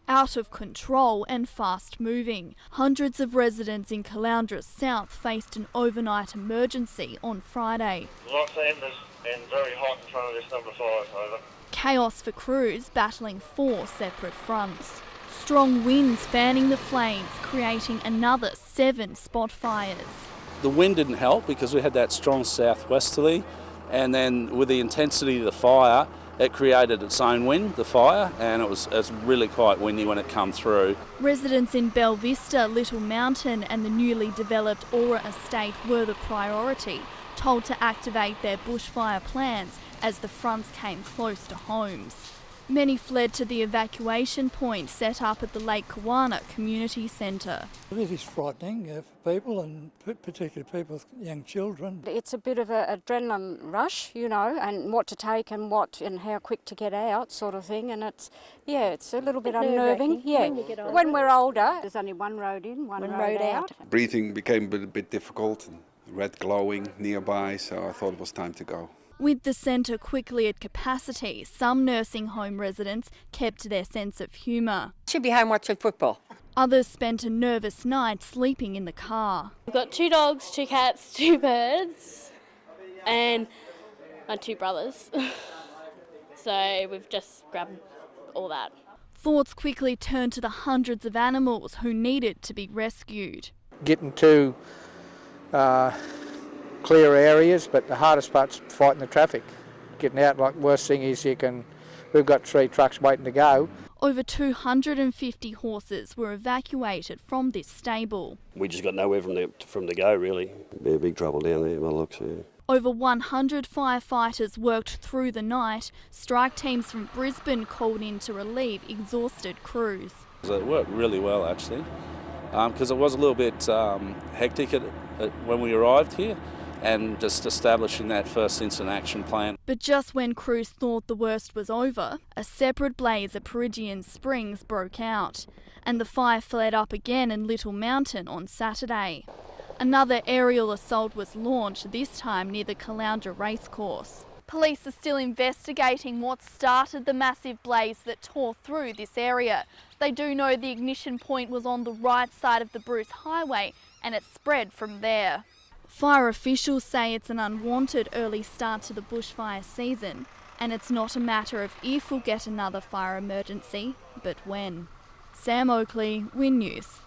Out of control and fast moving, hundreds of residents in Caloundra South faced an overnight emergency on Friday. Lots of embers and very hot in front of this number 5, over. Chaos for crews battling 4 separate fronts. Strong winds fanning the flames, creating another 7 spot fires. The wind didn't help because we had that strong southwesterly, and then with the intensity of the fire, it created its own wind, the fire, and it was really quite windy when it came through. Residents in Bell Vista, Little Mountain and the newly developed Aura estate were the priority, told to activate their bushfire plans as the fronts came close to homes. Many fled to the evacuation point set up at the Lake Kawana Community Centre. It is frightening for people, and particularly people with young children. It's a bit of an adrenaline rush, you know, and what to take and how quick to get out sort of thing, and it's a little bit unnerving. Yeah, when we're older, there's only one road in, one road out. Breathing became a bit difficult, and red glowing nearby, so I thought it was time to go. With the centre quickly at capacity, some nursing home residents kept their sense of humour. Should be home watching football. Others spent a nervous night sleeping in the car. We've got 2 dogs, 2 cats, 2 birds, and my 2 brothers. So we've just grabbed all that. Thoughts quickly turned to the hundreds of animals who needed to be rescued. Getting to clear areas, but the hardest part's fighting the traffic. Getting out, like, worst thing is we've got 3 trucks waiting to go. Over 250 horses were evacuated from this stable. We just got nowhere from the go, really. Be big trouble down there by the looks, yeah. Over 100 firefighters worked through the night. Strike teams from Brisbane called in to relieve exhausted crews. It worked really well, actually, because it was a little bit hectic when we arrived here, and just establishing that first instant action plan. But just when crews thought the worst was over, a separate blaze at Peregian Springs broke out, and the fire flared up again in Little Mountain on Saturday. Another aerial assault was launched, this time near the Caloundra racecourse. Police are still investigating what started the massive blaze that tore through this area. They do know the ignition point was on the right side of the Bruce Highway, and it spread from there. Fire officials say it's an unwanted early start to the bushfire season, and it's not a matter of if we'll get another fire emergency, but when. Sam Oakley, Win News.